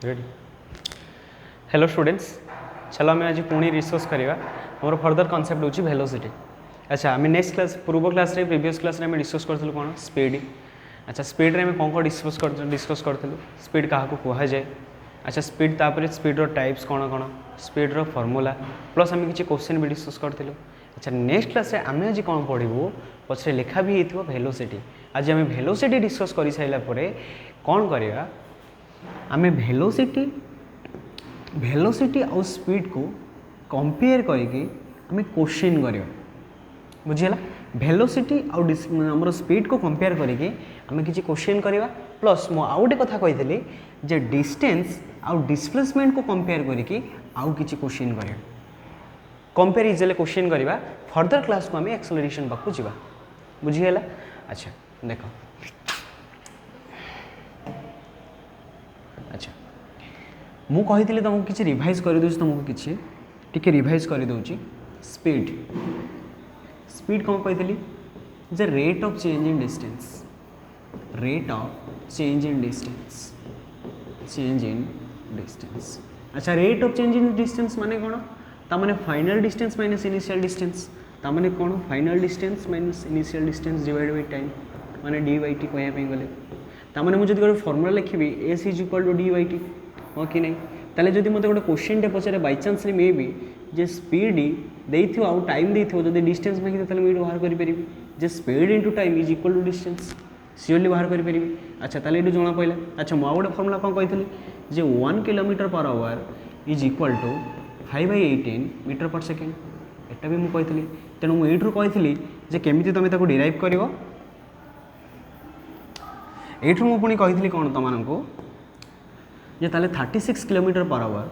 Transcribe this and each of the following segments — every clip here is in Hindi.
रेडी। हेलो स्टूडेंट्स, चलो आम आज पुणी डिस्कस करवा मोर फर्दर कॉन्सेप्ट होची वेलोसिटी। अच्छा, आम नेक्स्ट क्लास पूर्व क्लास रे प्रीवियस क्लास रे डिस्कस करथलु कोन स्पीड। अच्छा, स्पीड रे हम कौन डिस्कस करथलु स्पीड क्या कह जाए। अच्छा, स्पीड तापर स्पीड रो टाइप्स कौन कौन, स्पीड रो फॉर्मूला प्लस आम किसी क्वेश्चन भी डिस्कस करथलु। अच्छा, नेक्स्ट क्लास रे आम आज कौन पढ़ू पछे लिखा भी होइथिबो वेलोसिटी। आज आम वेलोसिटी डिस्कस कर साइला परे कौन करवा आम वेलोसिटी और स्पीड को कंपेयर करके आम क्वेश्चन करवा बुझीगला। वेलोसिटी और आम स्पीड को कंपेयर करके आम किसी क्वेश्चन करवा प्लस मु आउ गोटे कथा कही जे डिस्टेंस आउ डिस्प्लेसमेंट को कंपेयर करके आउ किसी क्वेश्चन करवा कंपेयर इजिली क्वेश्चन करवा। फर्दर क्लास को आम एक्सेलरेशन पाक जावा बुझीगला। अच्छा देख, अच्छा मु कही तुमको किसी रिवाइज कर दूँ, तुमको किसी टिके रिवाइज कर दूँ। स्पीड स्पीड कौन कही जे rate of change in distance, rate of change in distance, change in distance. अच्छा, rate of change in distance माने कौन, तामाने final distance minus initial distance, तामाने कौन final distance minus initial distance divide by time माने डी बाई टी कहवाई गले। तामाने मुझे गोटे फर्मुला लिखी S is equal to D by T, हाँ कि नहीं। ताले जदि मते गोटे क्वेश्चन टे पचारे बाय चांस मे बी जे स्पीड देइथियो आउ टाइम देइथियो, जदि डिस्टेंस मागिते ताले मैं बाहर करि परिबी जे speed into time is equal to distance, सियोरली बाहर करि परिबी। अच्छा, ताले एटू जणा पइला। अच्छा, मु आउ गोटे फर्मुला कोन कहितली जे 1 किलोमीटर पर hour is equal to 5/18 metre पर सेकेंड, एटा भी मु कहितली। तेणु मु एठू कहितली जे केमिति तमे ताको डिराइव करिवो। एठू मु पुणी कहितली कोन तमाननको जे ताले 36 किलोमीटर पर आवर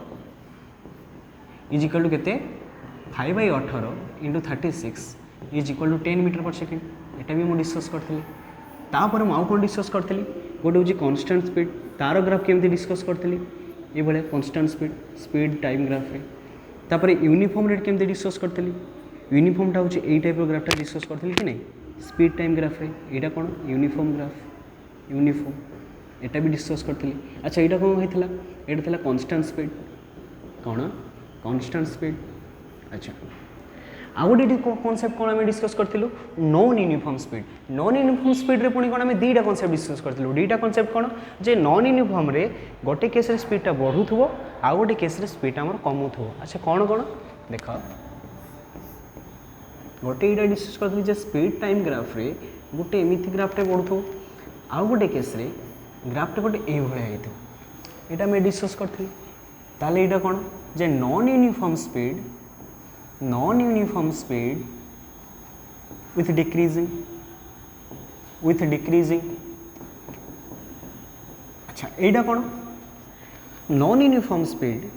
इज इक्वल टू केते 5/18 into 36 is equal to 10 metre पर सेकेंड, एटा भी मु डिस्कस करथली। तापर मु आउ कोन डिस्कस करथली गोटे होची कांस्टेंट स्पीड, तार ग्राफ केमती डिस्कस करथली ए भले constant speed speed time graph रे। तापर यूनिफॉर्म रेट केमती डिस्कस करथली, यूनिफॉर्मटा होची एई टाइप रो ग्राफटा डिस्कस करथली कि नहीं स्पीड टाइम ग्राफ रे। एटा कोन यूनिफॉर्म ग्राफ, यूनिफॉर्म एटा भी डिस्कस करथली। अच्छा, एटा कोन होइथला, एटा थला कांस्टेंट स्पीड, कोन कांस्टेंट स्पीड। अच्छा, आउ गोटे कॉन्सेप्ट कौन आम डिस्कस करूँ non uniform speed. Non uniform speed रे पुणी कौन आम दुईटा कॉन्सेप्ट डिस्कस करूँ। दुईटा कॉन्सेप्ट कौन जे नॉन यूनिफॉर्म रे गोटे केस रे स्पीडटा बढ़ुथबो आउ गोटे केस रे स्पीडटा हमर कमुथबो। अच्छा, कौन कौन देख, गोटे एटा डिस्कस करूँ जे स्पीड टाइम ग्राफ रे गोटे एमिति ग्राफ रे बढ़ुथबो आउ गोटे केस रे ग्राफ टे गोटे ए भलिया हेइथबो, एटा मैं डिस्कस करथि। ताले एटा कौन जे non uniform speed, non uniform speed with decreasing, with decreasing। अच्छा, एटा कौन नॉन यूनिफॉर्म स्पीड।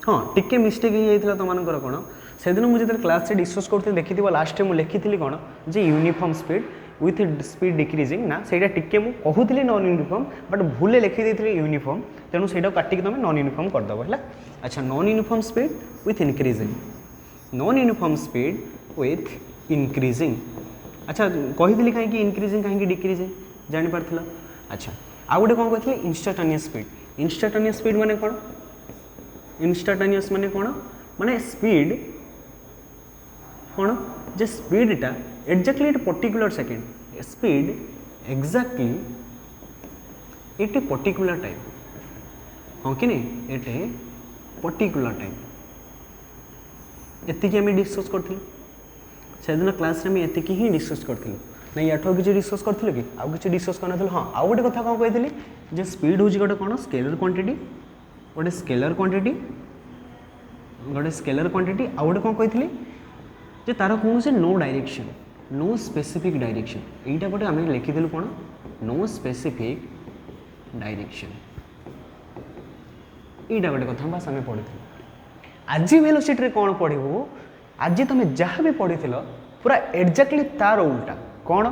हाँ, टिके मिस्टेक हो जाइथिला तमानकर कौन से दिन मुझे क्लास से डिस्कस करते देखी लास्ट में लिखी कौन जे uniform speed with speed decreasing ना, से टिके मु कहूली नॉन यूनिफॉर्म बट भूले लिखी देती यूनिफॉर्म, तेणु से काटिक तुम नॉन यूनिफॉर्म करदेव है। अच्छा, non uniform speed with increasing, non uniform speed with increasing. अच्छा, कही कहीं इनक्रीजिंग कहीं डिक्रीजिंग जापार। अच्छा, आउ गोटे कौन कहते इंस्टाटानियस स्पीड। इंस्टाटानियस स्पीड माने कौन, इंस्टाटानियस माने कौन माने स्पीड कौन जे स्पीडटा exactly at particular second, speed exactly at a particular time, हाँ कि नहीं एट ए पर्टिकुलर टाइम। एतिकी आम डिस्कस करूँ से दिन क्लास में एतिकी ही डिस्कस करूँ ना, या किसी डिस्कस करूँ कि आउ किसी डिस्कस कर। हाँ, आउ गोटे कथा कौन कही जे स्पीड हूँ गोटे कौन स्केलर क्वांटिटी, गोटे स्केलर क्वांटिटी, गोटे स्केलर क्वांटिटी। आउ गोटे कौन कही जे तार कौन से no direction, no specific direction, यहीटा गोटे आम लिखिदेलु कौन नो स्पेसिफिक डायरेक्शन। यहीटा गोटे कथा बास आम पढ़ी। आज वेलोसिटी कौन पढ़ू, आज तुम जहाँ भी पढ़ी पूरा एक्जाक्टली तार उल्टा कौन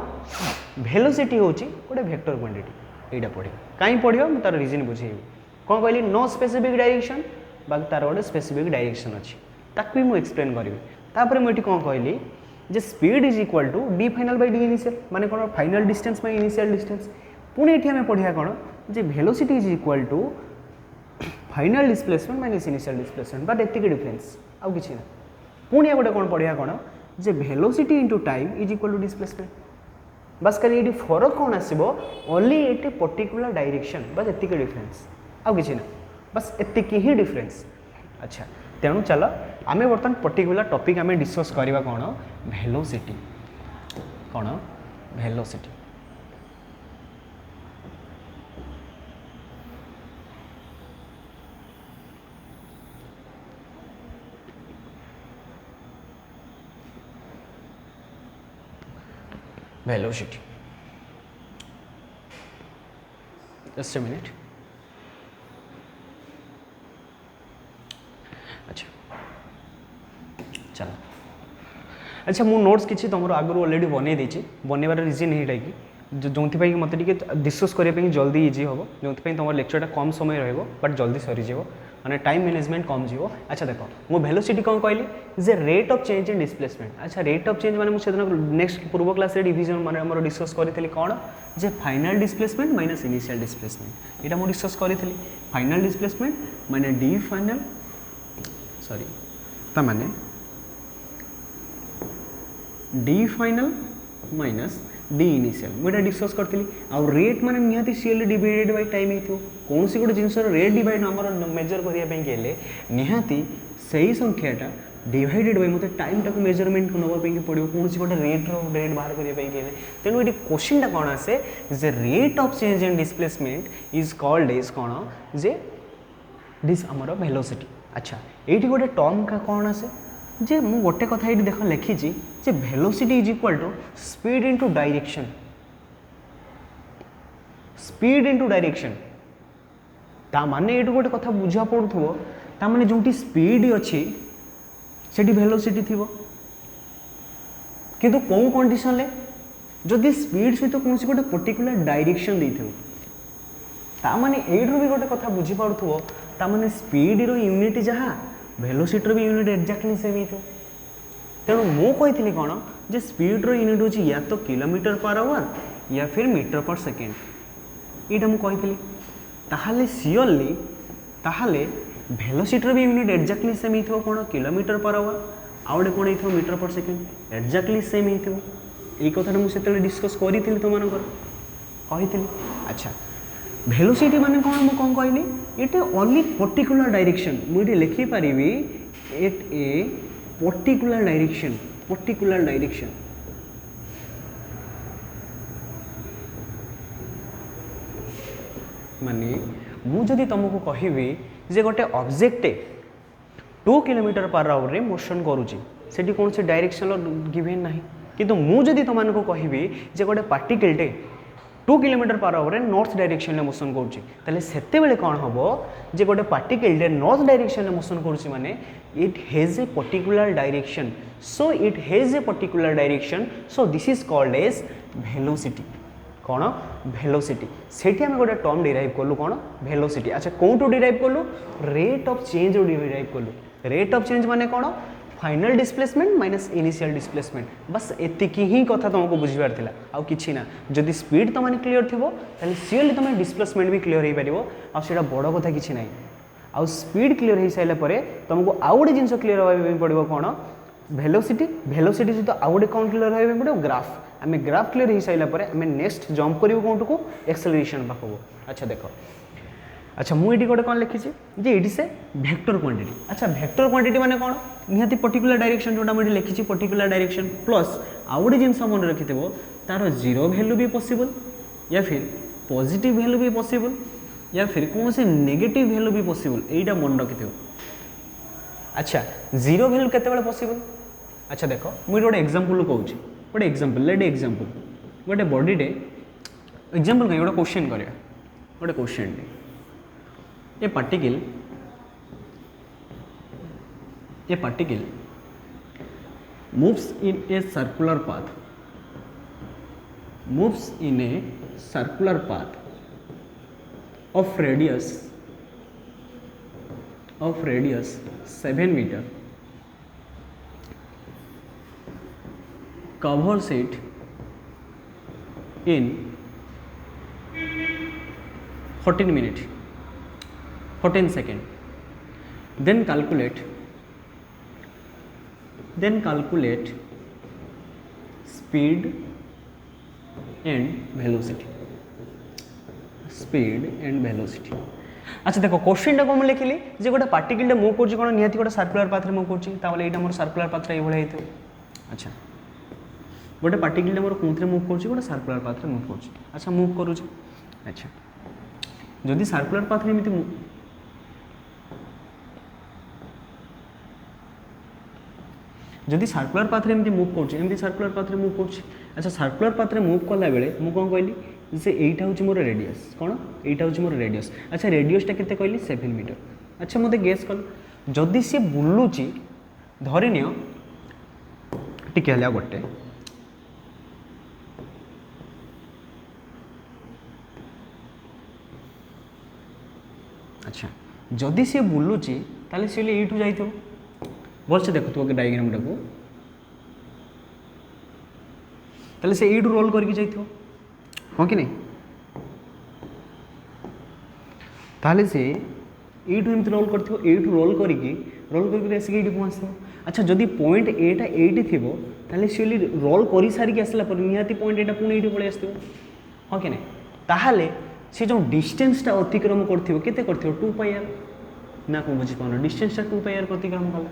वेलोसिटी हूँ गोटे वेक्टर क्वांटिटी। यहाँ पढ़ कहीं पढ़ो मुझे तार रिजन बुझेबी कौन कहली नो स्पेसिफिक डायरेक्शन बाकी तार गोटे स्पेसिफिक डायरेक्शन अच्छी ताकू भी मुझे एक्सप्लेन करी। तापर मुझे कौन कहली जे speed is equal to D final by D initial माने कौन final distance by initial distance. पुणी ये आम पढ़िया कौन जे velocity is equal to final displacement minus initial displacement but एतिक डिफरेंस आउ किछि ना पुणी गोटे कौन पढ़िया कौन जे velocity into time is equal to displacement बस खाली ये फरक कौन आसो only at a particular direction बस एतिक डिफरेंस आउ किछि ना बस एतिक ही डिफरेंस। अच्छा तेणु चलो आमे बर्तमान पर्टिकुलर टॉपिक आमे डिस्कस करवा कौन वेलोसिटी कौन velocity velocity just a minute. अच्छा चलो अच्छा मु नोट्स किसी तुम आगु ऑलरेडी बनई देछि बनइबार रीजन यहीटा कि जो मत डिस्कस करने जल्दी इजी हम जो तुम लेक्चरटा कम समय रहिबो बट जल्दी सरीज माने टाइम मैनेजमेंट कम जीवो। अच्छा देखो मु वेलोसिटी कौन कहली जे rate of change in displacement. अच्छा रेट ऑफ चेंज माने मुझे नेक्स्ट पूर्व क्लास रे डिवीजन माने हमर डिस्कस करी कौन जे final displacement minus initial displacement यहाँ मुझे डिस्कस करी फाइनल डिस्प्लेसमेंट माने डी फाइनल सॉरी ता माने D final minus D initial मुझे डिस्कस करी आउ रेट माने निहाती सीएल डिवाइडेड बाय टाइम हो कौन सी गोटे जिनस रेट डिवाइड आम मेजर करने निहाती सही संख्याटा डिवाइडेड बाय मत टाइम टाक मेजरमेंट नापी पड़ो कौन सी गोटे रेट बाहर करने तेणु ये क्वेश्चन कौन आसे जे rate of change in displacement is called is कौन जे दिस आमर वेलोसिटी। अच्छा ये गोटे टर्म का कौन आसे जे मु गोटे कथा ये देख लिखी जे velocity is equal to speed into direction speed into direction ता माने ये गोटे कथा बुझा पड़ुथो ता माने जोटी स्पीड अच्छी सेठी वेलोसिटी थिबो किंतु कौन कंडीशन ले जदि स्पीड सहित कौन गोटे पर्टिकुलर डायरेक्शन देथिबो ता माने एडरू भी गोटे कथा बुझी पारुथबो ता माने स्पीड रो यूनिट जहाँ वेलोसिटी भी यूनिट एक्जाक्टली सेम ही तेणु मु कही कौन जे स्पीड रो यूनिट होची या तो किलोमीटर पर आवर या फिर मीटर पर सेकेंड यहाँ मुझे ताहले सियोरली ताहले वेलोसिटी भी यूनिट एक्जाक्टली सेम ही कौन किलोमीटर पर आवर आउटे कौन हो मीटर पर सेकेंड एक्जाक्टली सेम ही यही कथा मुझे डिस्कस करी तुम कही। अच्छा वेलोसिटी माने कौन मु कौन कहली इट ओनली पर्टिकुलर डायरेक्शन मुझे लिखी पारि एट ए पर्टिकुलर डायरेक्शन माने मु जदि तुमको कहबी जे गोटे ऑब्जेक्ट 2 किलोमीटर पर आवर रे मोशन करूची सेठी कौन से डायरेक्शन गिवन नाही किंतु मु जदि तुमको कहबी जे गोटे पार्टिकलटे 2 किलोमीटर पर आवर नॉर्थ डायरेक्शन में मोशन करुँचे से कौन हम जे गोटे पार्टिकल नॉर्थ डायरेक्शन में मोशन करुँचे माने it has a particular direction so it has a particular direction so this is called as velocity कौन वेलोसिटी सेठी आम गोटे टर्म डिराइव कलु कौन वेलोसिटी। अच्छा कौटू डिराइव कलु रेट ऑफ चेंज डिराइव कलु रेट ऑफ चेंज माने कौन final displacement minus initial displacement बस एतिकी ही कथा तुमको बुझीबार थिला आउ किछि ना जदि स्पीड तुम क्लियर थिबो ताले सियोरली तुम डिस्प्लेसमेंट भी क्लियर हो पारिबो आ सेटा बड़ कथा किछि नाही आउ स्पीड क्लियर हो साइला परे तुमको आउ गोटे जिनस क्लियर होबा पड़िबो कौन वेलोसिटी सहित आउ गोटे कौन क्लियर होबा पड़िबो ग्राफ आम ग्राफ क्लियर हो साइला परे आम नेक्स्ट जंप करिवो कोंटू को एक्सेलरेशन पाखो। अच्छा देखो अच्छा मुझे गोटे कौन लिखी जे it is a vector quantity. अच्छा वेक्टर क्वांटिटी माने कौन निहाती पर्टिकुलर डायरेक्शन जोटा मुझे लिखी पर्टिकुलर डायरेक्शन प्लस आउ गोटे जिन मन रखि तार जीरो वैल्यू भी पॉसिबल या फिर पॉजिटिव वैल्यू भी पॉसिबल या फिर कौन से नेगेटिव वैल्यू भी पॉसिबल यहीटा मन रखि। अच्छा जीरो वैल्यू केते पॉसिबल। अच्छा देखो मुझे गोटे एग्जांपल कहूँ गोटे एग्जांपल लेट एग्जांपल गोटे बॉडीटे एग्जांपल कहीं गोटे क्वेश्चन करिया गोटे question a particle moves in a circular path of radius 7 meter, covers it in 14 minutes. for 10 second, then calculate speed and velocity. अच्छा देखो क्वेश्चन टा को लिखिली जे गोटे पार्टिकल मूव कर कौन निहाती गोटे सर्कुलर पाथ रे मूव कर यहाँ मोर सर्कुलर पाथ ये भाई हो। अच्छा गोटे पार्टिकल मोर कौन मूव कर गोटे सर्कुलर पाथ रे मूव कर। अच्छा मूव करुचे। अच्छा जदि सर्कुलर पाथ रे एमती जदि सर्कुलर पाथ रे एमती मूव कर सर्कुलर पाथ रे मूव कर। अच्छा सर्कुलर पाथ रे मूव कला बेले मु कौन कहली जे एटा हूँ मोर रेडियस कौन एटा हूँ मोर रेडियस। अच्छा रेडियसटा केते कहली 7 मीटर। अच्छा मते गेस कल जदि सी बुलुची धरि नियो टिके हला गोटे अच्छा जदि सी बुलुची ताले सी एठू जाइथो भलसे देखो तो डायग्राम टाको ताले से एठू रोल करके जाइथो हाँ कि नहीं ताले से एठू एमती रोल करथिबो एठू रोल करके आसिक एठी पहुँचो। अच्छा जदि पॉइंट एटा एठी थिबो ताले सी रोल करि सारी के आसला पर निहाती पॉइंट एटा पुणी एठी पळे आस्थिबो हाँ कि नहीं ताहाले से जो डिस्टेंसटा अतिक्रम करथिबो केते करथिबो 2πr ना को बुझी पाउन डिस्टेंसटा 2πr अतिक्रम कला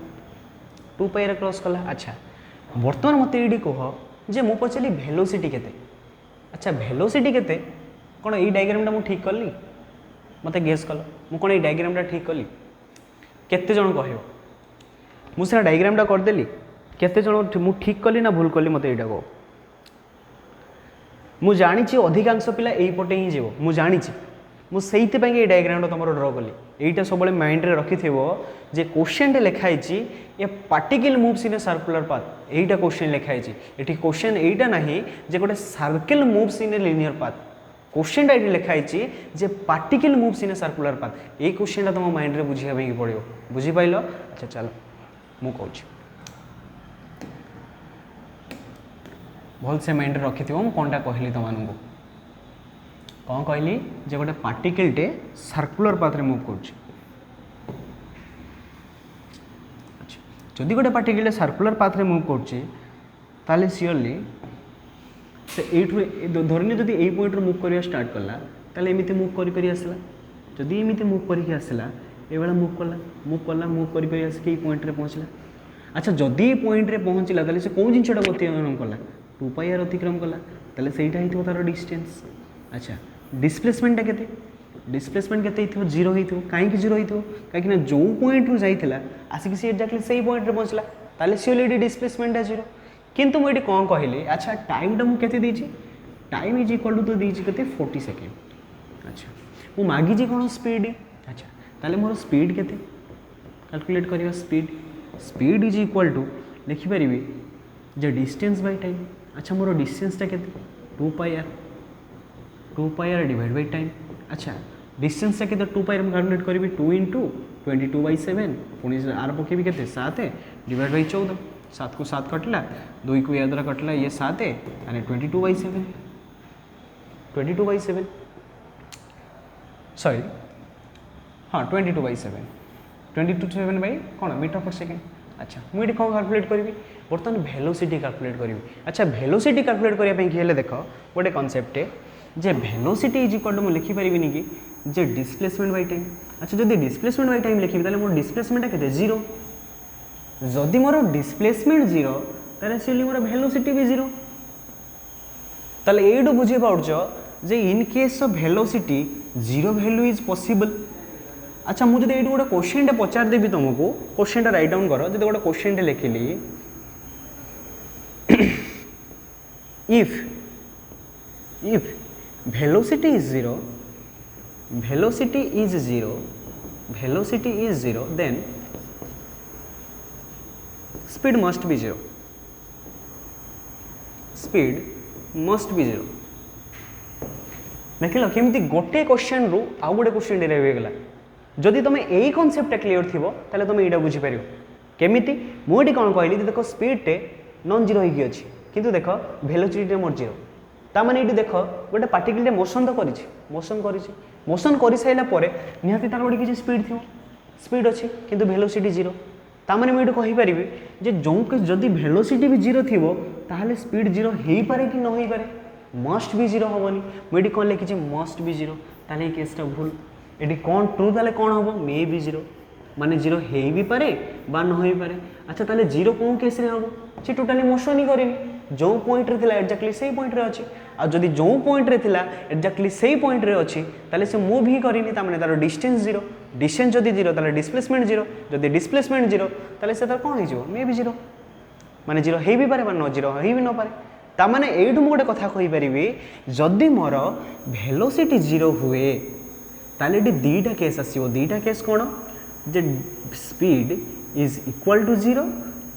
2πr क्रॉस कला। अच्छा बर्तमान मते एडी कह जे मु पचली वेलोसिटी केते। अच्छा वेलोसिटी केते कौन ये डायग्रामटा मु ठीक कली मते गेस कल मु कौन ये डायग्रामटा ठीक कली केते जण कहयो मु से डायग्रामटा कर देली केते जण मु ठीक कली ना भूल कली मते एटा को मु जानी छी अधिकांश पिला एई पटे ही जेबो मु जानी छी मु सेइते पे ये डायग्रामटा तमरो ड्रा कली एटा सबले माइंड रे रखिथिबो जे क्वेश्चन टे लिखाई छी a particle moves in a circular path एटा क्वेश्चन लिखाई छी एठी क्वेश्चन एटा नाही जे गोटे circle moves in a linear path question टा एठी लिखाई छी जे particle moves in a circular path ए क्वेश्चन टा तम माइंड रे बुझिया पे पड़ियो बुझी पाइलो। अच्छा चलो मु कहूँ भल से माइंड रे रखिथिबो मु कोनटा कहली तमानकु कौन कहली जे गोटे पार्टिकल टे सर्कुलर पाथ रे मूव कर। जदि गोटे पार्टिकल सर्कुलर पाथ रे मूव कर सियोरली से एठू धरनी जदि एई पॉइंट रे मूव करिया स्टार्ट कला ताले एमिति मूव करि करि आसला जदि एमिति मूव करिके आसला ए बेला मूव करि करि आसके एई पॉइंट रे पहुंचला। अच्छा जदि एई पॉइंट रे पहुंचला ताले से कोन जिंसटा अतिक्रम कला 2πr अतिक्रम कला ताले सेइटा हितो तार डिस्टेंस। अच्छा डिस्प्लेसमेंट केते डिस्प्लेसमेंट केते हितो 0 हितो काहे कि 0 हितो काहे कि ना जो पॉइंट रु जाइथिला आसिक से एक्जेक्टली सेही पॉइंट रे पहुंचला ताले सियोरली डिस्प्लेसमेंट है 0 किंतु मु एटी कोन कहली। अच्छा टाइम टा मु केते देछि टाइम इज इक्वल टू तो देछि केते 40 सेकंड। अच्छा मु मागी जी कोन स्पीड। अच्छा ताले मोर स्पीड केते कैलकुलेट करिवा स्पीड इज इक्वल टू लिखि परिबी जे डिस्टेंस बाय टाइम। अच्छा मोर डिस्टेंस टा केते 2πr डिवाइड बाय टाइम। अच्छा डिस्टेंस टा केते 2πr में कैलकुलेट करिबी 2 * 22/7 पुणी आर पकेबी केते 7 डिवाइड बाय 14 7 को 7 कटला 2 को या द्वारा कटला ये 7 यानी 22/7 सॉरी हाँ 22/7 22/7 बाई कौन मीटर पर सेकेंड। अच्छा मुझे कौन कैलकुलेट करी बर्तमान वेलोसिटी कैलकुलेट करी। अच्छा वेलोसिटी कैलकुलेट करने देख गोटे कॉन्सेप्ट जे वेलोसिटी इज इक्वल टू मुझे लिखिपारे कि जे डिस्प्लेसमेंट बाय टाइम। अच्छा जब डिस्प्लेसमेंट बाय टाइम लिखी मोर डिस्प्लेसमेंट के 0 जदि मोर डिस्प्लेसमेंट 0 ताले मोर वेलोसिटी भी 0 ताले एडू बुझे पाउछ जे in case of velocity 0 value is possible. अच्छा मुझे ये गोटे क्वेश्चन टे पचार देवी तुमको क्वेश्चन टा राइट डाउन कर जो गोटे क्वेश्चन टे लिखिली if velocity is 0 then speed must be 0 देख लो केमती गोटे क्वेश्चन रु आउ गोटे क्वेश्चन डेराइव होगला जदि तुम यही कॉन्सेप्ट क्लियर थी ताले तुम यहाँ बुझीपार केमी मुझे कौन कहली देखो स्पीड टे नॉन जीरो होगी अच्छी किंतु देख वेलोसिटी मोर 0 तामाने ये देख गोटे पार्टिकल मोशन तो करी मोशन कर सारापर निहाती तार गोटे किसी स्पीड थी स्पीड अच्छी किंतु वेलोसिटी जीरो तामाने मुझे कहीपरि जे जो जदि वेलोसिटी भी जीरो थी ताहले स्पीड जीरो हो पारे कि न हो पारे मस्ट भी जीरो हेनी मुझे कौन लिखी मस्ट भी जीरो ताले ये केसटा भूल ये कौन ट्रू ताले कौन हम मे भी जीरो माने जीरो हो भी पारे बा न हो पारे अच्छा ताले जीरो कौन केस हम सी टोटाली मोशन ही करेनि जो पॉइंट रे एक्जाक्टली से पॉइंट रे अच्छी आ जदि जो पॉइंट रे एक्जाक्टली से पॉइंट रे अच्छी ताले से मूव ही करेनि तार तार डिस्टेंस जीरो डिस्टेंस जदि जीरो ताले डिस्प्लेसमेंट जीरो जदि डिस्प्लेसमेंट जीरो ताले से तार कौन हो मे भी जीरो माने जीरो हो भी पारे बा न जीरो हो भी न पारे तामाने एठू गोटे कथा कहि परिबी जदि मोर वेलोसिटी जीरो हुए ताले दीटा केस आसीबो दीटा केस कौन जे speed is equal to zero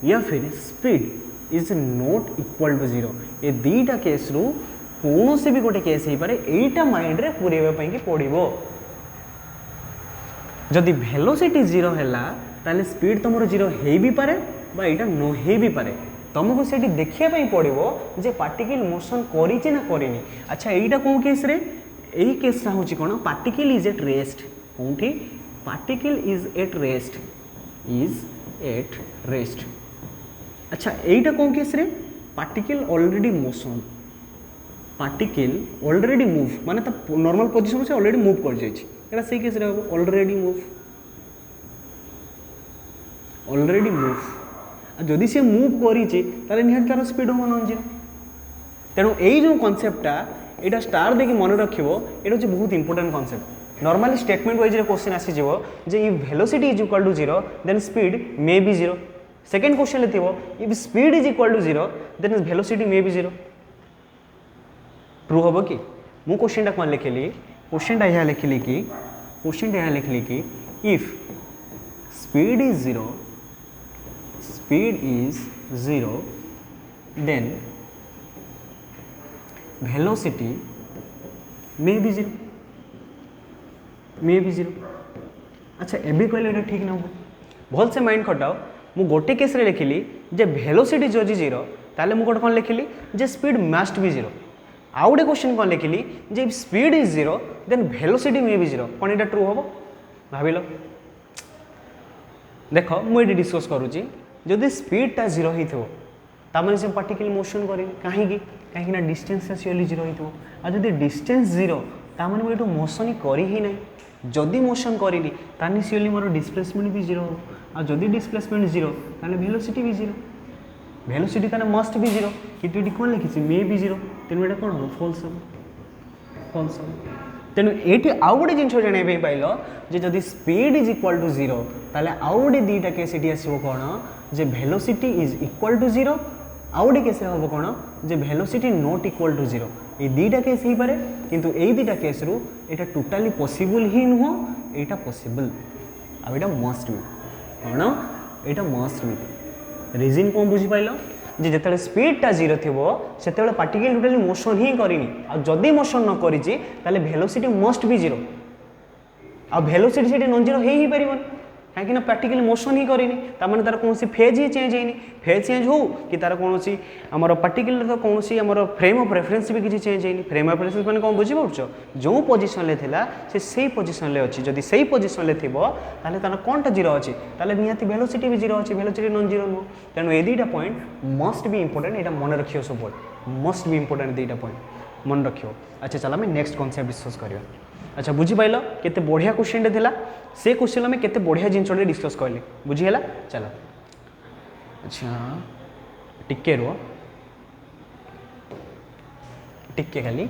या फिर speed is not equal to zero ये दीटा केस रु कौन से भी गोटे केस हो पारे एटा माइंड रे पुरेबा पई कि पड़िबो जदि वेलोसिटी जीरो हैला ताले स्पीड तुमरो जीरो हो भी पारे बा एटा न हो भी पारे तुमको से देखा पड़ो जे पार्टिकल मोशन करी ना करेनि अच्छा यहीटा कौन केस रे यही केसटा हूँ कौन पार्टिकल इज एट रेस्ट कौटी पार्टिकल इज एट रेस्ट अच्छा यहीटा कौन केस रे particle already motion particle already move माने नॉर्मल पोजीशन से ऑलरेडी मूव कर जाए से केस रे ऑलरेडी मूव जदि सी मूव कर निहाती तार स्पीड हम न जीरो तेणु यही जो कनसेप्टा यहाँ स्टार देखिए मन रखिबो ये हूँ बहुत important concept normally statement wise question आसीजो जे if velocity is equal to zero then speed may be zero second question थी if speed is equal to zero then velocity may be zero true हम कि मु क्वेश्चन कौन लिखिली क्वेश्चन यह लिखली कि if speed is zero then velocity may be zero अच्छा एबी कहले ठीक ना भल से माइंड खटाओ मु गोटे केस रे लिखिली जे वेलोसिटी जो जीरो ताले मु गोटे कौन लिखिली जे स्पीड मस्ट बी जीरो आउ गोटे क्वेश्चन कौन लिखिली जे speed is zero then velocity may be zero कौन एटा ट्रू हम भाविल देख मुझे डिस्कस करुँची जदि स्पीडटा जीरो होने से पार्टिकल मोशन करें कहीं डिस्टेंस आसीगली जीरो होदी डिस्टेंस जीरो ताने मुझे मोशन ही करी ही ना जदि मोशन करी तानी सीओली मोर डिस्प्लेसमेंट भी जीरो हो जदि डिस्प्लेसमेंट जीरो ताने वेलोसिटी भी जीरो वेलोसिटी ताने मस्ट भी जीरो किंतु ये कौन लिखी मे भी जीरो तेणु ये कौन हम फॉल्स हम तेणु ये आउ गोटे जिन जाना पाइल जदि speed is equal to zero ताले आउ गोटे दीटा केस ये आसो कौन जे velocity is equal to zero आउ गोटे केस हम कौन जे velocity not equal to zero ये दीटा केस हो पारे किंतु यही दीटा केस रु एटा टोटाली पॉसिबल ही नुह एटा possible uh Etah must be कौन एटा मस्ट बी रीजन कौन बुझीपाल जे जिते स्पीडटा जीरो थी से पार्टिकल टोटाली मोशन ही करनी आदि मोशन न करी वेलोसिटी मस्ट बी जीरो आ वेलोसिटी से नॉन जीरो हो ही पार कहीं पार्टिकल मोशन ही करनी तार तार कौन फेज ही चेंज होनी फेज चेंज हो कि तार कौन आम पार्टिकल तो कौन आम फ्रेम ऑफ रेफरेंस भी किसी चेंज होनी फ्रेम ऑफ रेफरेंस मैंने कौन बुझीपार जो पोजिशन में था से पोजिशन अच्छी जदि से पोजिशन में थी तार कौन टा जीरो अच्छी निहाती वेलोसिटी भी जीरो अच्छी वेलोसिटी नॉन जीरो नुह तेणु ये दुईटा पॉइंट मस्ट बी इंपोर्टेंट यहाँ मन रखियो सब मस्ट बी इंपोर्टेंट दुईटा पॉइंट मन रखियो अच्छा चल आम नेक्स्ट कॉन्सेप्ट डिस्कस करवा अच्छा बुझीपाल केते बढ़िया क्वेश्चन थे से क्वेश्चन में केते बढ़िया जिनस डिस्कस कले बुझीगला चलो अच्छा टिके रुह टिके खाली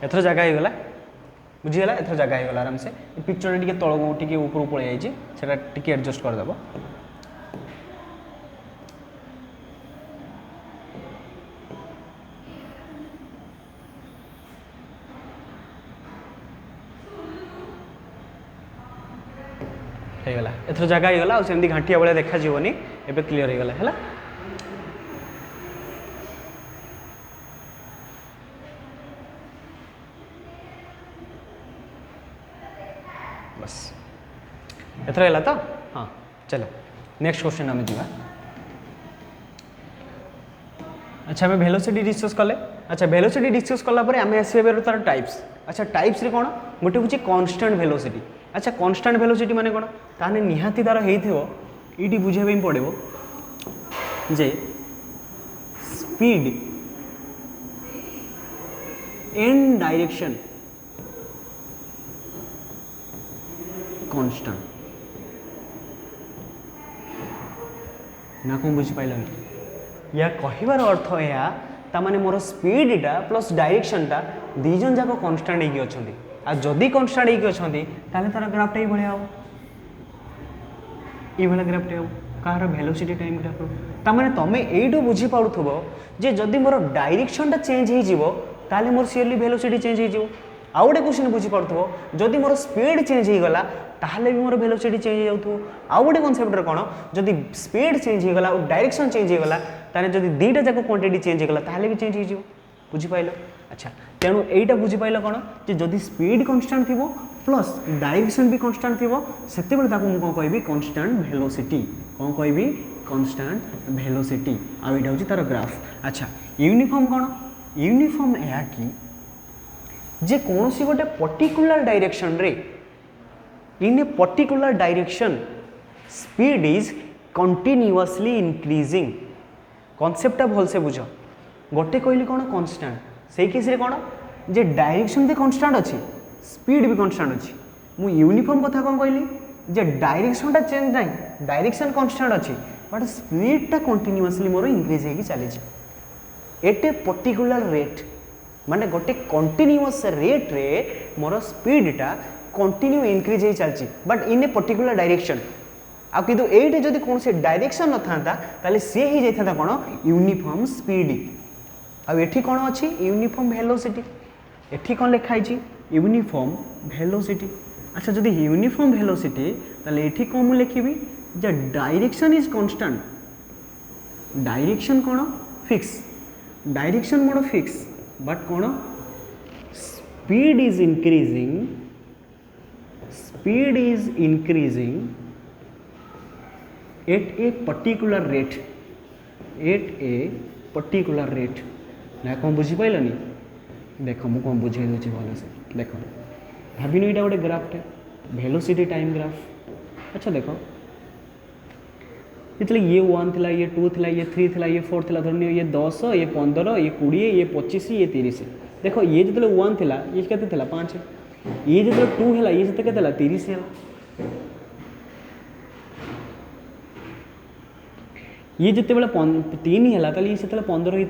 एथर जगह होगला बुझीगला एथर जगह होगला आराम से पिक्चर टे तौक टे ऊपर पलि जाइए टे एडजस्ट करदेव ହେଇଗଲା ଏଥର ଜାଗା ହେଇଗଲା ଆଉ ସେମିତି ଘାଣ୍ଟିଆ ଭଳିଆ ଦେଖାଯିବନି ଏବେ କ୍ଲିयर ହେଇଗଲା ହେଲା। बस एथर है तो हाँ चलो नेक्स्ट क्वेश्चन आम जा। अच्छा आम वेलोसिटी डिस्कस कले। अच्छा वेलोसिटी डिस्कस कलापर आम आसवे तार टाइप्स। अच्छा टाइप्स रे कौन गोटे हूँ कन्स्टांट वेलोसिटी। अच्छा कन्स्टांट वेलोसिटी माने कौन ताने निहाती तार ये बुझाई पड़ो जे स्पीड एंड डायरेक्शन कॉन्स्टेंट ना कौन बुझिपाल या कहबार अर्थ या तामाने मोर स्पीडटा प्लस डायरेक्शनटा दीजन जाक कन्स्टांट होगी अच्छा जदि कन्स्टांट होगी अच्छा ताले तार ग्राफटा ये भाया हम ये ग्राफटे हम कहार वेलोसिटी टाइम ग्राफ तामाने तमे एइटो बुझी पाउथबो जे जदि मोर डायरेक्शनटा चेंज हो जिवो ताले मोर सियरली वेलोसिटी चेंज हो जिवो। आउ गोटे क्वेश्चन बुझीपार जदि मोर स्पीड चेंज हो गला ताहले भी मोर वेलोसिटी चेंज हो जाउथो। आउ गोटे कॉन्सेप्ट कौन जदि स्पीड चेंज हो गला और डायरेक्शन चेंज हो गला ताने जदि दीटा जाक क्वांटिटी चेंज हो गला ताहले भी चेंज हो जिवो बुझीपाइल। अच्छा तेणु एटा बुझीपाइल कौन जे जदि स्पीड कांस्टेंट थिबो प्लस डायरेक्शन भी कांस्टेंट थिबो सेतेबेले ताकू मु कोन कहबी कांस्टेंट वेलोसिटी कोन कहबी कांस्टेंट वेलोसिटी। आ एटा होची तार ग्राफ। अच्छा यूनिफॉर्म कौन यूनिफॉर्म या कि जे कौन सी गोटे पर्टिकुलर डायरेक्शन रे in a particular direction speed is continuously increasing. Concept भल से बुझ गोटे कहली कौन कांस्टेंट से केस रे कौन जे डायरेक्शन भी कांस्टेंट अच्छी स्पीड भी कांस्टेंट अच्छी। मु यूनिफॉर्म कथा कौन कहली जे डायरेक्शनटा चेंज नहीं डायरेक्शन कांस्टेंट अच्छी बट स्पीडटा कंटिन्यूअसली मोर इंक्रीज होगी चली एट ए पर्टिकुलर रेट माने गोटे कंटिन्यूअस रेट रे मोर स्पीडटा कंटिन्यू इंक्रीज हो चलती but in a particular direction आ किंतु एटे जदि कौन से डायरेक्शन न था ताले सी ही जाता कौन यूनिफॉर्म स्पीड। आठी कौन अच्छी यूनिफॉर्म वेलोसिटी एठी कौन लिखाई यूनिफॉर्म वेलोसिटी। अच्छा जदि यूनिफॉर्म वेलोसिटी ताले एठी कौन मुझे लिखी जे डायरेक्शन इज कांस्टेंट डायरेक्शन कौन फिक्स डायरेक्शन मोर फिक्स बट कौन speed is increasing at a particular rate ना कौन बुझीपाइलनी देख मु कौन बुझे दूसरी भल से देख भाविन यहाँ गोटे ग्राफटे वेलोसिटी टाइम ग्राफ। अच्छा देख जितने ये 1 थिला ये 2 थिला ये 3 थिला ये 4 थिला धरनी ये 10 ये 15 ये 20 ये 25 ये 30 देख ये जितने 1 थिला ये केते थिला 5 ये जितने 2 है ये जिते केते 30 है ये जिते बेले 3 है ये से 15 ही।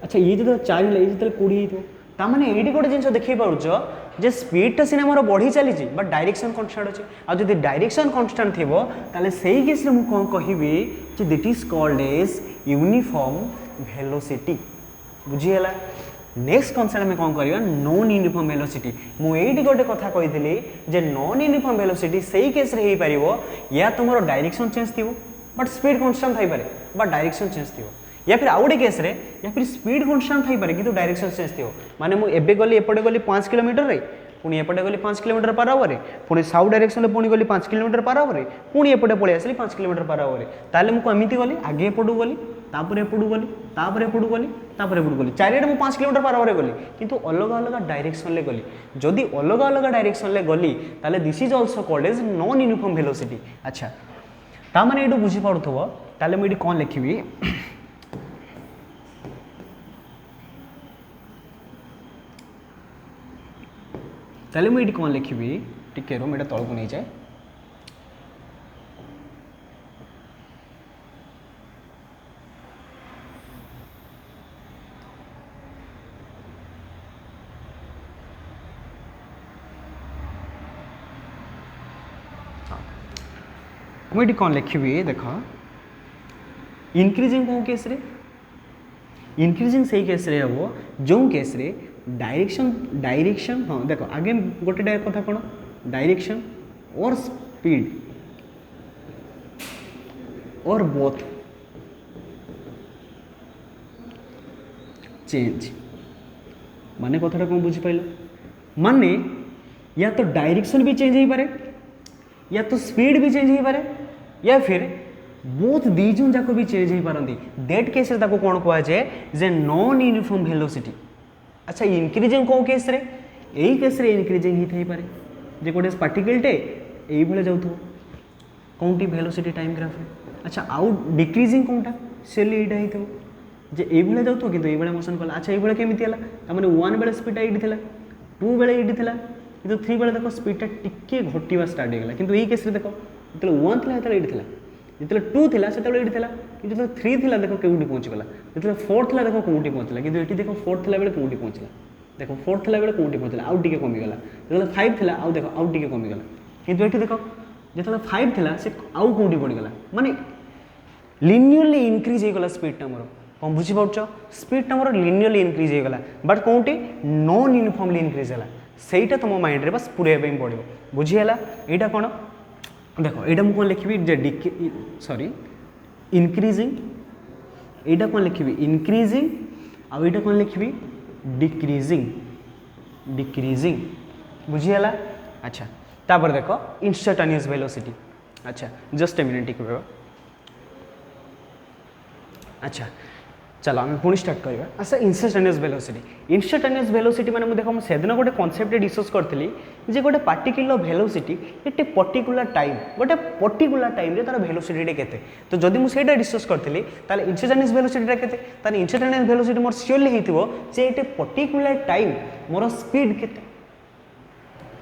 अच्छा ये जो 4 है ये जिते 20 ही ताने ये गोटे जिन देखी पार्छ जे स्पीडटा सीना मोर बढ़ी चली बट डायरेक्शन कांस्टेंट अच्छे आ जब डायरेक्शन कांस्टेंट थी ताले सही केस में कौन कहि that is called as uniform velocity बुझीगला। नेक्स्ट कॉन्सेप्ट में कौन करवा नॉन यूनिफॉर्म वेलोसिटी मुझे गोटे कथा कही जे नॉन यूनिफॉर्म वेलोसिटी सही केस रे पार या तुम डायरेक्शन चेंज थी बट स्पीड कांस्टेंट थी पारे बट डायरेक्शन चेंज थी या फिर आउ गोटे केस रे या फिर स्पीड कांस्टेंट थी पारे किंतु डायरेक्शन चेंज थी माने मु एबे गली एपटे गली 5 किलोमीटर रे पुणी एपटे गली 5 किलोमीटर पर आवर पुणी साउथ डायरेक्शन पुणी गली 5 किलोमीटर पर आवर पुणी एपटे पळि आसली 5 किलोमीटर पर आवर ताले मु एमिति गली आगे एपटू गली तापर एपटू गली तापर एपटू गली तापर एपटू गली चारिआडे मु 5 किलोमीटर पर आवर गली किंतु अलग अलग डायरेक्शन ले गली जदि अलग अलग डायरेक्शन ले गली ताले this is also called as non uniform velocity. अच्छा ता माने एटू बुझी पाउथबो ताले मु एटी कोन लिखिबी ताले मुझे कौन लिखी टिके रो मेरा तौक नहीं जाए मुझे कौन लिखी देख इनक्रीजिंग कौन केस रे इनक्रीजिंग सही केस रे हम जो केस रे डायरेक्शन हाँ देख आगे गोटे कथा कौन डायरेक्शन और स्पीड और बोथ चेंज माने कथाटा कौन बुझिपाल माने या तो डायरेक्शन भी चेंज हो पारे या तो स्पीड भी चेंज हो पारे या फिर बोथ दीजन जाक भी चेंज हो पारती दैट केस कौन कहुए जे नॉन यूनिफॉर्म वेलोसिटी। अच्छा इनक्रीजिंग कौ केस रे यही केस रे इनक्रीजिंग ही पारे जे गोटे पार्टिकलटे ये जाऊ कौन टी वेलोसिटी टाइम ग्राफ रे। अच्छा आउ डिक्रीजिंग कौनटा सेली एटा ही जे ये जाऊ कि ये मोशन कला। अच्छा ये केमी है वन बेले स्पीड ये था 2 बेले ये था कि 3 बेले देख स्पीडटा टिके घटा स्टार्ट होगा कि यही केस देख जो 1 था ये था जो 2 था से ये जो 3 था देख कौटी पहुँचीगला जो 4 था देख कौटी पहुँचला कि ये देख 4 था बेले कौटी पहुँचला देख 4 था बेले कौटी पहुँचला आउ टे कमीगला जो 5 था आउ देख आउ टे कमीगला कि ये देख जो 5 था से आउ कौटी पड़गला माने लिनियरली इनक्रीज होगा स्पीडटा मोर कौन बुझीपार स्पीडटा मोर लिनियरली इनक्रीज होगा बट कौटी नॉन यूनिफॉर्मली इनक्रीज है सहीटा तुम माइंड रे बस पुरेबा पड़ो बुझीगला यहाँ कौन देख यहाँ मुझे कौन लिखी जे सॉरी इनक्रीजिंग यहाँ कौन लिखी इनक्रीजिंग आउ यहाँ कौन लिखी डिक्रीजिंग डिक्रीजिंग बुझीगला। अच्छा तापर देख इंस्टांटेनियस वेलोसिटी। अच्छा जस्ट ए मिनिट टिके अच्छा चलो आम पुणी स्टार्ट करवा। अच्छा इंस्टांटेनियस वेलोसिटी माने देख मुझे सेदिन गोटे कनसेप्ट डिस्कस करी जे गोटे पार्टिकुलर वेलोसिटी एटे पर्टिकुलर टाइम गोटे पर्टिकुलर टाइम रे तार वेलोसिटी केते तो जदि मुझे डिस्कस करी ताले इंस्टांटेनियस वेलोसिटी केते ताले इंस्टांटेनियस वेलोसिटी मोर सियोरली हेतिबो जे एटे पर्टिकुलर टाइम मोर स्पीड केते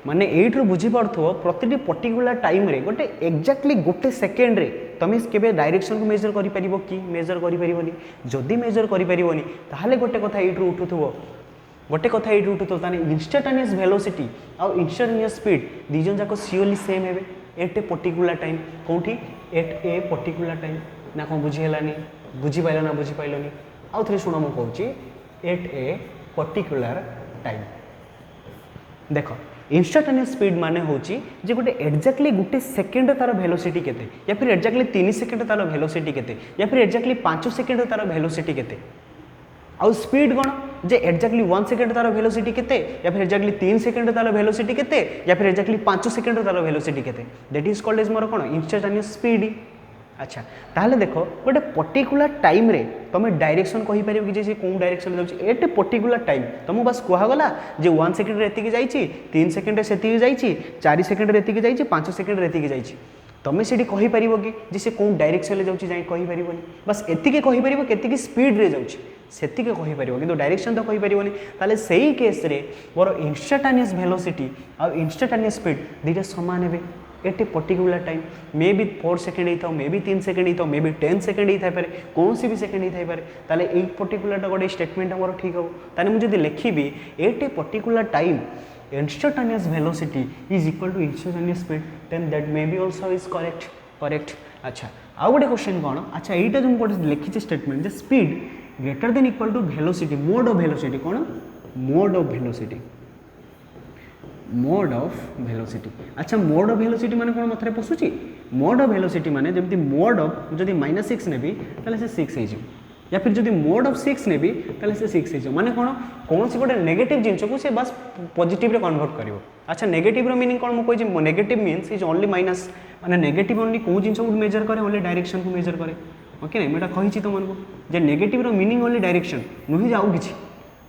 माने एइट्रु बुझी पार्थो प्रति पर्टिकुलर टाइम रे गोटे एक्जाक्टली गोटे सेकेंड रे तुम केबे डायरेक्शन को मेजर करि परिबो कि मेजर करि परिबोनी जदि मेजर करि परिबोनी ताहाले गोटे कथा एइट्रु उठुथबो गोटे कथा एइट्रु उठुथो ताने इंस्टांटेनियस वेलोसिटी और इंस्टांटेनियस स्पीड दिजन जाको सियोरली सेम हेबे एट ए पर्टिकुलर टाइम कोठी एट ए पर्टिकुलर टाइम ना कोन बुझी हेलानी बुझी पाइलो ना बुझी पाइलोनी आउ थरे सुनो म कहूची एट ए पर्टिकुलर टाइम देखो इंस्टांटेनियस स्पीड माने होची जे गोटे एक्जाक्टली गोटे सेकेंड तार वेलोसिटी केते या फिर एक्जाक्टली 3 सेकेंड तार वेलोसिटी केते या फिर एक्जाक्टली 5 सेकेंड तार वेलोसिटी केते आउ स्पीड कोन जे एक्जाक्टली 1 सेकेंड तार वेलोसिटी केते या फिर एक्जाक्टली 3 सेकेंड तार वेलोसिटी केते या फिर एक्जाक्टली 5 सेकेंड तार वेलोसिटी केते दैट इज कॉल्ड एज मोर कोन इंस्टांटेनियस स्पीड। अच्छा ताहले देखो गोटे पर्टिकुलर टाइम रे तुम डायरेक्शन कहि परिबो कि जे कोन डायरेक्शन जाउची एट पर्टिकुलर टाइम तुम बस कुहा गला जे 1 सेकेंड रे एतिकी जाईची 3 सेकेंड रे सेतिकी जाईची 4 सेकेंड रे एतिकी जाईची 5 सेकेंड रे एतिकी जाईची तुम सेठी कहि परिबो कि जे से कोन डायरेक्शन ले जाउची जाई कहि परिबोनी बस एतिकी कहि परिबो केतिकी स्पीड रे जाउची सेतिकी कहि परिबो किंतु डायरेक्शन तो कहि परिबोनी ताले सेही केस रे मोर इंस्टांटेनियस वेलोसिटी और इंस्टांटेनियस स्पीड दुटा समान हेबे at a particular time may be 4 second ही था मे बी 3 सेकेंड ही था मे बी 10 सेकेंड ही थाई पारे कौन सी भी सेकेंड ही थाई पारे ताले ए पर्टिकुलर गोटे स्टेटमेंट मोर ठीक हो ताने मुझे जदि लिखिबी at a particular time instantaneous velocity is equal to instantaneous speed then that may be also is correct. अच्छा आउ गोटे क्वेश्चन कौन अच्छा यहाँ जो गोटे लिखी statement speed greater than equal to velocity mod of velocity कौन mod of velocity mod of velocity. अच्छा मोड ऑफ वेलोसिटी माने कौन मत पशुची मोड ऑफ वेलोसिटी माने जमती मोड ऑफ जदि -6 नेबी ताले से 6 हो या फिर जदि मोड ऑफ 6 नेबी ताले से 6 हो माने कौन सी गोटे नेगेटिव जिनस को से बस पॉजिटिव रे कन्वर्ट करिवो। अच्छा नेगेटिव रो मीनिंग कौन मुझे negative means is only minus माने नेगेटिव ओनली कौ जिनस को मेजर करे ओनली डायरेक्शन को मेजर करे ओके ना मैं कही तुमको जे नेगेटिव रो मीनिंग ओनली डायरेक्शन नुहे जाऊ किछि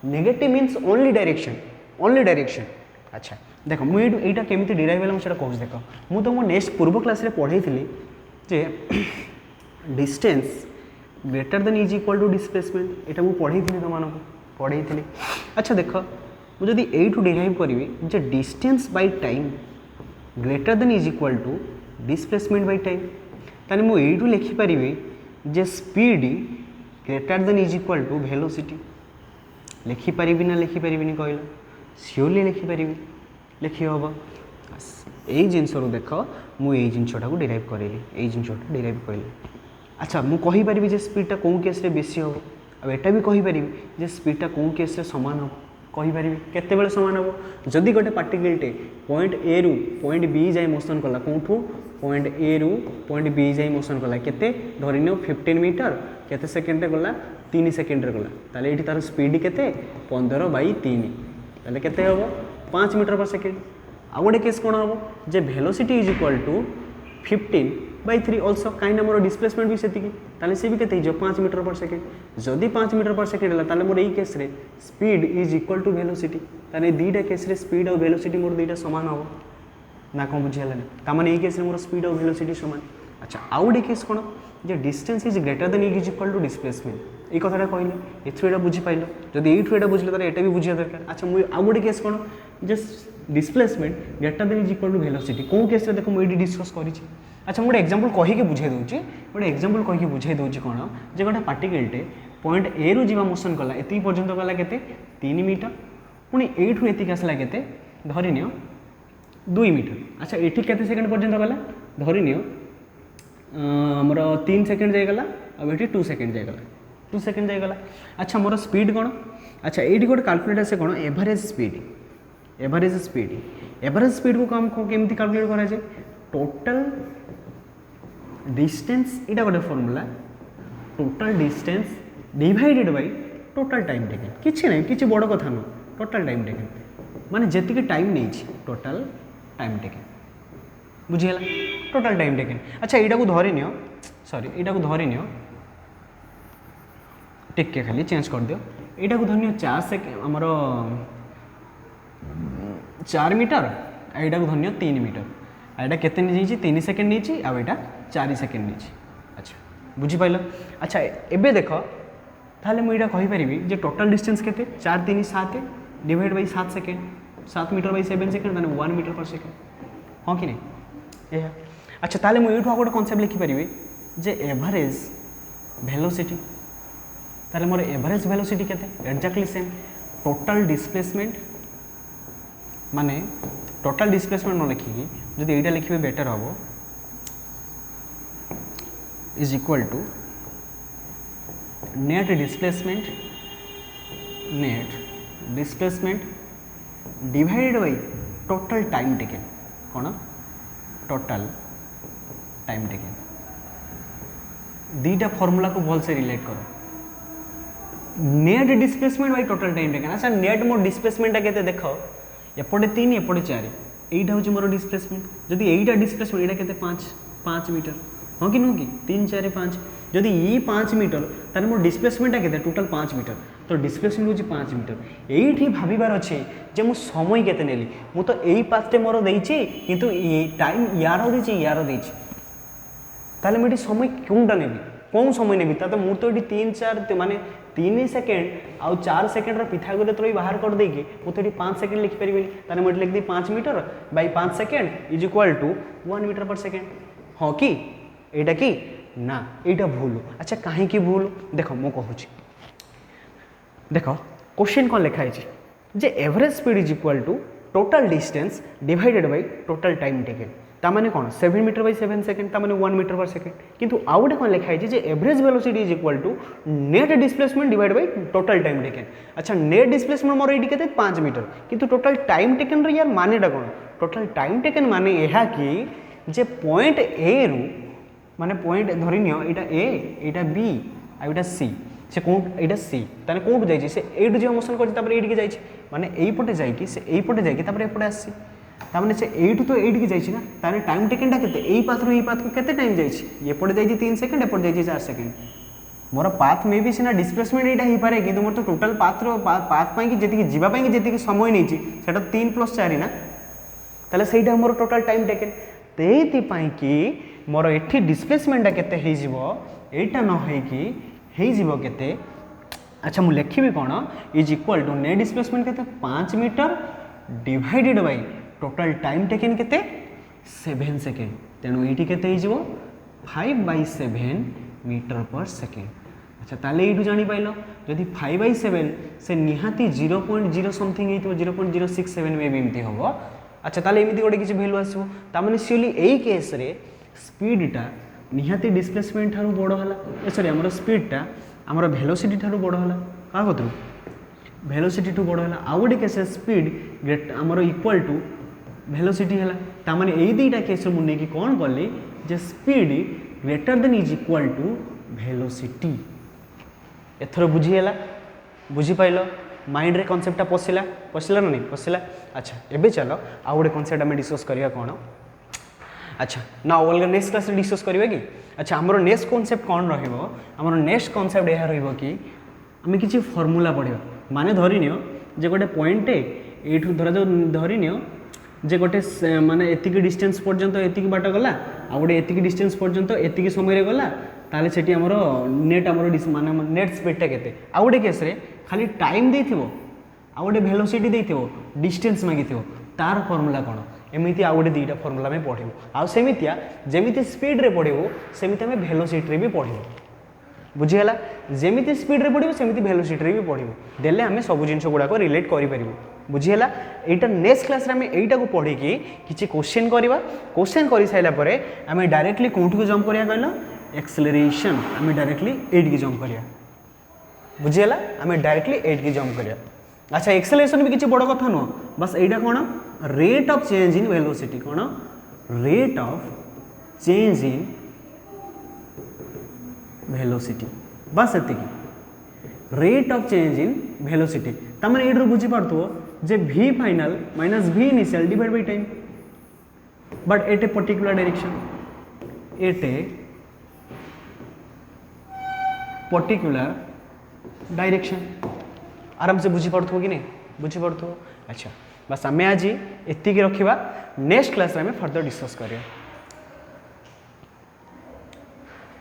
नेगेटिव मीन्स ओनली डायरेक्शन। अच्छा देख मुझे यहाँ केमी डिराइव है मुझे कहूँ देख मुझे तुमको नेक्स्ट पूर्व क्लास रे पढ़ाई जे distance greater than is equal to displacement यहाँ मुझे पढ़ाई तुमको पढ़ाई। अच्छा देख मुझे यू डिराइव करी जे distance by time greater than is equal to displacement by time ताने मुझे यू लिखिपारि जे speed greater than is equal to velocity लिखिपारि ना लिखिपारि कहल सियोरली लिखिपारि लिखि हम यही जिनस देख मुझे जिनटा को डिराइव करेली यही जिनटा डिराइव करेली। अच्छा मुझे कहीपरि स्पीडटा कौन केस बेसी हम आटा भी कहीपरि स्पीडटा कौन केस सामान हम कहीपरि केते सामान हम जदि गोटे पार्टिकलटे पॉइंट ए रु पॉइंट बी जाए मोशन कला कौटू पॉइंट ए रु पॉइंट बी जाए मोशन कला केते धरिन 15 मीटर केते सेकेंड रे गला 3 सेकेंड रे गला ताले एठी तार स्पीड केते 15/3 ताले केते हबो 5 मीटर पर सेकेंड। आ गोटे केस कोन हबो जे velocity is equal to 15/3 also कहीं मोर डिस्प्लेसमेंट भी सेतिकी ताले से भी केते जो 5 मीटर पर सेकेंड जदि 5 मीटर पर सेकेंड हला ताले मोर एई केस रे speed is equal to velocity ताले दीटा केस रे स्पीड और वेलोसिटी मोर दीटा समान हबो ना कौन बुझीगलानी ताने एई केस रे मोर स्पीड और वेलोसिटी समान। अच्छा आउ गोटे केस कोन जे distance is greater than is equal to displacement ए कथाटा कहले एथु एटा बुझी पाइलो जदि एठु एटा बुझले तारे एटा भी बुझिया दरकार। अच्छा मु आउ गोटे केस कोन जे displacement greater than is equal to velocity को केस रे देखो मु एडी डिस्कस करिछि। अच्छा गोटे एग्जांपल कहि के बुझाई दउछि गोटे एग्जांपल कहि के बुझाई दउछि कोन जे गोटे पार्टिकलटे पॉइंट ए रु जीवा मोशन कला एति पर्यंत गला केते 3 मीटर पुनी एठु एति आसला केते धरि नियो 2 मीटर। अच्छा एठी केते सेकंड पर्यंत गला धरि नियो हमर 3 सेकंड जाय गला अब एठी 2 सेकंड जाय गला 2 सेकंड जाय गला। अच्छा मोर स्पीड कोन अच्छा एठी गोटे कैलकुलेटर से कोन एवरेज स्पीड को हम केमती कैलकुलेट करा जाय टोटल डिस्टेंस इटा गोटे formula total distance divided by total time taken किछि नै किछि बड़ कथा न टोटल टाइम टेकन माने जेतिके टाइम नै छि टोटल टाइम टेकन बुझियला टोटल टाइम टेकन। अच्छा एटा को धरि नियो सॉरी एटा को धरि नियो टिके खाली चेंज कर दियो एटा को धरि नियो 4 सेकंड हमरो 4 मीटर एटा को धरि नियो 3 मीटर एटा केते नि जाई छि 3 सेकंड नि छि आ एटा 4 सेकंड नि छि। अच्छा बुझी पाइलो। अच्छा एबे देखो ताले मु एटा कहि परिबी जे टोटल डिस्टेंस केते 4 3 7 divide by 7 second 7 metre by 7 second माने 1 मीटर पर सेकंड हां कि नै ए। अच्छा ताले मु एठु गोटे कांसेप्ट लिखि परिबी जे एवरेज वेलोसिटी ताले मोर एवरेज वेलोसिटी केते एक्जेक्टली सेम टोटल डिस्प्लेसमेंट माने टोटल डिस्प्लेसमेंट न लिखिकी जदि एटा लिखिबे बेटर हबो is equal to net displacement divided by total time taken कौन टोटल टाइम टेकन दीटा फॉर्मूला को भल से रिलेट करो net displacement by total time taken. अच्छा नेट मोर डिस्प्लेसमेंट केते देखो एपटे 3 एपटे 4 एटा होची मोर डिस्प्लेसमेंट जदि एटा डिस्प्लेसमेंट एटा केते 5 मीटर हां कि नो कि 3 4 5 जदि ई 5 मीटर ताने मोर डिस्प्लेसमेंट केते टोटल 5 मीटर तो डिस्प्लेसमेंट होची 5 मीटर एठी भाबिबार अछि जे मु समय केते नेली मु तो एई पाथटे मोर देइछि किंतु ए टाइम यारो देइछि ताले मेटी समय कोनटा नेबी कोन समय नेबी ता तो मु तो एठी 3 4 माने 3 सेकंड आउ 4 सेकंड रो पिथागोरस रो बाहर कर देकी मु तो एठी 5 सेकंड लिखि परिबेनी ताने मेटी लिख दी 5 metre by 5 second is equal to 1 metre पर सेकंड हां कि एटा कि ना एटा भूल। अच्छा काहे कि भूल देखो मु कहूची देखो क्वेश्चन कौन लिखाई जे average speed is equal to total distance divided by total time taken तामाने कौन 7 मीटर बाय 7 सेकंड तामाने 1 मीटर पर सेकंड किंतु आउ गोटे कौन लिखाई जे average velocity is equal to net displacement divide by total time taken. अच्छा नेट डिस्प्लेसमेंट मोर एडी केते 5 मीटर किंतु टोटल टाइम टेकन रे यार मानेटा कौन टोटल टाइम टेकन माने एहा कि जे पॉइंट ए रु माने पॉइंट धरि नियो एटा ए एटा बी आ एटा सी से कोन एटा सी ताने कोन जाई से एडु जे मोशन करछि तापर एडी के जाई माने एई पटे जाई कि से एई पटे जाई कि तापर एपटे आसी ता माने से एडु तो एडी के जाई ना ताने टाइम टेकनटा केते एई पाथ रो एई पाथ को केते टाइम जाई ये पटे जाई 3 सेकंड एपटे जाई 4 सेकंड मोर पाथ मे भी सिना डिस्प्लेसमेंट एटा ही पारे किंतु मोर तो टोटल पाथ रो पाथ पई कि जेति जीवा पई कि जेति समय नै छि सेटा 3 + 4 ना ताले सेटा मोर टोटल टाइम टेकन तेति पई कि मोर एठी डिस्प्लेसमेंट केते हे जिवो एटा न हे कि हे जिवो केते। अच्छा मु लिखिबी कोन is equal to net displacement केते 5 meter divided by total time taken केते 7 सेकंड तेनु एठी केते हे जिवो 5/7 मीटर पर सेकंड। अच्छा ताले एठू जानि पाइलो जदि 5/7 से निहाती 0.0 समथिंग हेतो 0.067 मे भी एमती होबो। अच्छा ताले एमिति गोटे किछि वैल्यू आसीबो ता माने सिली एई केस रे स्पीडटा निहाती डिस्प्लेसमेंट ठारू बड़ हला सॉरी हमर स्पीडटा हमर वेलोसिटी ठारू बड़ हला का कतरू वेलोसिटी ठू बड़ हला आ गोटे केस स्पीड ग्रेट हमर इक्वल टू वेलोसिटी है ताने यही दुईटा केस मुझे नहीं कौन कली जे speed greater than is equal to velocity एथर बुझीगला बुझीपाल माइंड रे कॉन्सेप्टटा पशिला ना नहीं पशिला। अच्छा एबे चलो आउ गोटे कॉन्सेप्ट आम डिस्कस करिया कौन। अच्छा ना अलग नेक्स्ट क्लास रे डिस्कस करिया कि अच्छा आमर नेक्स्ट कॉन्सेप्ट कौन रहिबो आमर नेक्स्ट कॉन्सेप्ट यह रहिबो कि आम किसी फॉर्मूला पढ़ा माने धरी नियो जे गोटे पॉइंट एठू धरा जो धरी नियो जे गोटे माने एतिकी डिस्टेंस पर्यंत एतिकी बाट गला आ गोटे एतिकी डिस्टेंस पर्यंत एतिकी समय रे गला ताले सेठी हमरो नेट हमरो माने नेट स्पीडटा केते आ गोटे केस रे खाली टाइम देथिबो आ गोटे वेलोसिटी देथिबो डिस्टेंस मागिथिबो तार फॉर्मूला कोन एमिति आ गोटे दुईटा फॉर्मूला में पढ़िबो आ सेमितिया जेमिति स्पीड रे पढ़िबो सेमिति हमें वेलोसिटी रे भी पढ़िबो बुझीगला जेमिति स्पीड रे पढ़िबो सेमिति वेलोसिटी रे भी पढ़िबो देले हमें सब जिनिस गुडा को रिलेट करि परिबो बुझीगला। एटा नेक्स्ट क्लास रे हमें एटा को पढ़ी कि किछि क्वेश्चन करबा क्वेश्चन करि साइला परे हमें डायरेक्टली कोठी को जंप करिया कहलो एक्सेलरेशन हमें डायरेक्टली 8 की जंप करिया बुझीगला हमें डायरेक्टली 8 की जंप करिया। अच्छा एक्सेलरेशन भी किछि बड़ कथा नो बस एटा कोन rate of change in velocity कोन rate of change in velocity बस एतिकी rate of change in velocity तमने एडरो बुझी पारथो जे v final minus v initial divide by time but at a particular direction at a particular direction आराम से बुझी पारथो कि नहीं बुझी पारथो। अच्छा बस आम आज एतिकी रखिबा नेक्स्ट क्लास रे हमें फर्दर डिस्कस करिया।